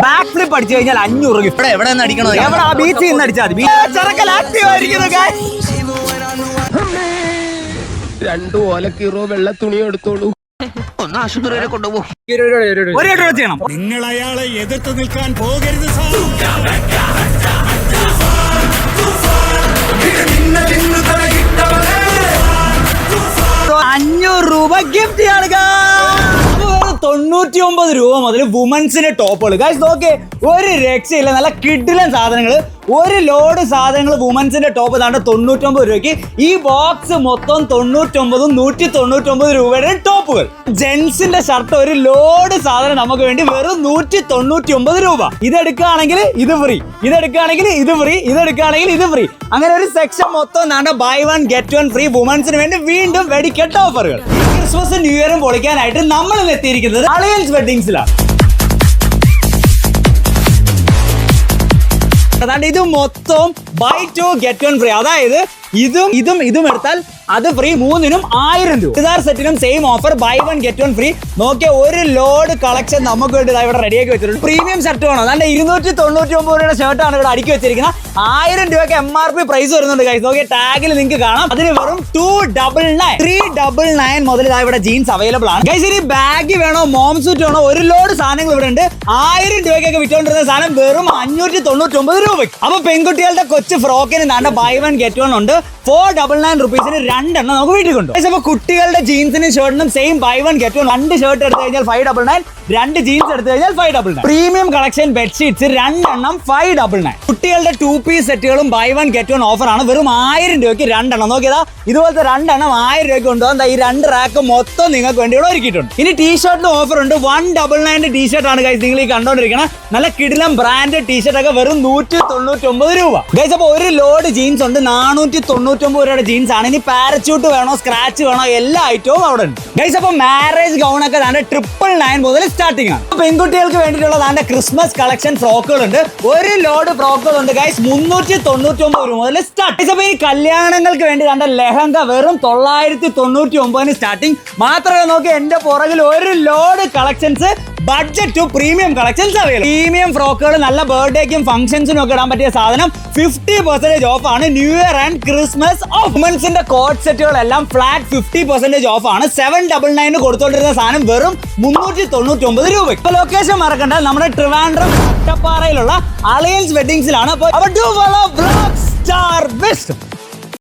Back flip അടിച്ചു കഴിഞ്ഞാൽ 500 gift. എവിടെ നിന്ന് അടിക്കണോ? എവിടെ? ആ ബീച്ചിൽ നിന്ന് അടിച്ചാൽ മതി. ചെറുക്കൽ ആക്റ്റീവ് ആയിരിക്കുന്നു. 2 ഓലക്കീറോ വെള്ള തുണി എടുത്തോളൂ. ഒന്ന് ആശുപത്രി വരെ കൊണ്ടുപോകും. ഒരു ചെയ്യണം. നിങ്ങൾ അയാളെ എതിർത്ത് നിൽക്കാൻ പോകരുത് സാർ. 500 രൂപ ഗിഫ്റ്റ് ആണ്. 99 രൂപ മുതൽ വുമൻസിന്റെ ടോപ്പുകൾ. ഗൈസ് നോക്കേ, ഒരു രക്ഷയില്ല. നല്ല കിഡിലൻ സാധനങ്ങൾ, ഒരു ലോഡ് സാധനങ്ങൾ. വുമൻസിന്റെ ടോപ്പ് താണ്ട് 99 രൂപയ്ക്ക്. ഈ ബോക്സ് മൊത്തം 99ഉം 199 രൂപയുടെ ടോപ്പുകൾ. ജെൻസിന്റെ ഷർട്ട് ഒരു ലോഡ് സാധനം നമുക്ക് വേണ്ടി വെറും 199 രൂപ. ഇതെടുക്കുകയാണെങ്കിൽ ഇത് ഫ്രീ, ഇതെടുക്കുകയാണെങ്കിൽ ഇത് ഫ്രീ, ഇതെടുക്കുകയാണെങ്കിൽ ഇത് ഫ്രീ. അങ്ങനെ ഒരു സെക്ഷൻ മൊത്തം താണ്ട് ബൈ 1 ഗെറ്റ് 1 ഫ്രീ. വുമൻസിന് വേണ്ടി വീണ്ടും വെടിക്കെട്ട ഓഫറുകൾ. ക്രിസ്മസും ന്യൂ ഇയറും പൊളിക്കാനായിട്ട് നമ്മൾ എത്തിയിരിക്കുന്നത് അലയൻസ് വെഡിങ്സിലാണ്. അതാണ്ട് ഇത് മൊത്തം ബൈ 2 ഗെറ്റ് 1 ഫ്രീ. അതായത് ഇതും എടുത്താൽ അത് ഫ്രീ. 3നും 1000 രൂപ. ചുരിദാർ സെറ്റിനും same offer, buy 1 get 1 free. നോക്കിയ ഒരു ലോഡ് കളക്ഷൻ നമുക്ക് വേണ്ടി ഇവിടെ റെഡിയാക്കി വെച്ചിട്ടുണ്ട്. പ്രീമിയം ഷർട്ട് വേണം. അതാണ്ട് 299 രൂപയുടെ ഷർട്ടാണ് ഇവിടെ അടുക്കി വെച്ചിരിക്കുന്നത്. 1000 രൂപയ്ക്ക് MRP പ്രൈസ് വരുന്നുണ്ട്. ഗൈസ് നോക്കിയ ടാഗിൽ നിങ്ങൾക്ക് കാണാം. അതിന് വെറും 299, 399 മുതൽ ഇവിടെ ജീൻസ് അവൈലബിൾ ആണ്. ഗൈസ് ഇനി ബാഗ് വേണോ, മോം സൂറ്റ് വേണോ, ഒരു ലോഡ് സാധനങ്ങൾ ഇവിടെ ഉണ്ട്. 1000 രൂപയ്ക്കൊക്കെ വിറ്റുകൊണ്ടിരുന്ന സാധനം വെറും 599 രൂപയ്ക്ക്. അപ്പൊ പെൺകുട്ടികളുടെ കൊച്ചു ഫ്രോക്കിന് താണ്ട ബൈ 1 ഗെറ്റ് 1 ഉണ്ട്. 499 റുപ്പീസിന് 2 എണ്ണം നമുക്ക് വീട്ടിൽ കൊണ്ടുപോകും. അപ്പൊ കുട്ടികളുടെ ജീൻസിനും ഷർട്ടിനും സെയിം ബൈ 1 ഗെറ്റ് 1. 2 ഷർട്ട് എടുത്തു കഴിഞ്ഞാൽ 599, 2 ജീൻസ് എടുത്തു കഴിഞ്ഞാൽ 599. പ്രീമിയം കളക്ഷൻ ബെഡ്ഷീറ്റ്സ് 2 എണ്ണം 599. കുട്ടികളുടെ 2 പീസ് സെറ്റുകളും ബൈ 1 ഗെറ്റ് 1 ഓഫർ ആണ്. വെറും 1000 രൂപയ്ക്ക് 2 എണ്ണം. നോക്കിയതാ, ഇതുപോലത്തെ 2 എണ്ണം 1000 രൂപയ്ക്ക് കൊണ്ടുപോകാൻ ഈ 2 റാക്ക് മൊത്തം നിങ്ങൾക്ക് വേണ്ടി ഇവിടെ ഒരുക്കിയിട്ടുണ്ട്. ഇനി ടീഷർട്ടിന് ഓഫർ ഉണ്ട്. 199 ടീഷർട്ട് ആണ് ഗൈസ് നിങ്ങൾ ഈ കണ്ടോണ്ടിരിക്കണം. നല്ല കിടിലം ബ്രാൻഡ് ടീഷർട്ട് ഒക്കെ വെറും 199 രൂപ. ഗൈസ് അപ്പൊ ഒരു ലോഡ് ജീൻസ് ഉണ്ട്. 499 രൂപയുടെ ജീൻസ് ആണ്. ഇനി പാരച്യൂട്ട് വേണോ, സ്ക്രാച്ച് വേണോ, എല്ലാ ഐറ്റവും അവിടെ ഉണ്ട്. ഗൈസ് അപ്പൊ മാരേജ് ഗൗൺ ഒക്കെ 999 മുതൽ സ്റ്റാർട്ടിംഗ് ആണ്. പെൺകുട്ടികൾക്ക് വേണ്ടിയിട്ടുള്ള ക്രിസ്മസ് കളക്ഷൻ ഫ്രോക്കുകൾ ഉണ്ട്. ഒരു ലോഡ് ഫ്രോക്കുകൾ ഉണ്ട് ഗൈസ്. 399 രൂപ മുതൽ സ്റ്റാർട്ട്. ഗൈസ് അപ്പൊ ഈ കല്യാണങ്ങൾക്ക് വേണ്ടി ലെഹങ്ക വെറും 999 സ്റ്റാർട്ടിംഗ്. മാത്രമേ നോക്കി എന്റെ പുറകിൽ ഒരു load collections budget to premium collections available. Premium ഫ്രോക്കുകൾ നല്ല ബർത്ത്ഡേക്കും ഫംഗ്ഷൻസിനും ഒക്കെ ഇടാൻ പറ്റിയ സാധനം 50% ഓഫ് ആണ്. New year and Christmas off. വുമൻസിന്റെ കോട്ട് സെറ്റുകളെല്ലാം ഫ്ലാറ്റ് 50% ഓഫ് ആണ്. 799 കൊടുത്തോണ്ടിരുന്ന സാധനം വെറും 399 രൂപ. ഇപ്പൊ ലൊക്കേഷൻ മറക്കണ്ട, നമ്മുടെ ട്രിവാൻഡ്രം അട്ടപ്പാറയിലുള്ള അലയൻസ് വെഡിങ്സിലാണ്. അപ്പോൾ do follow vlog star best.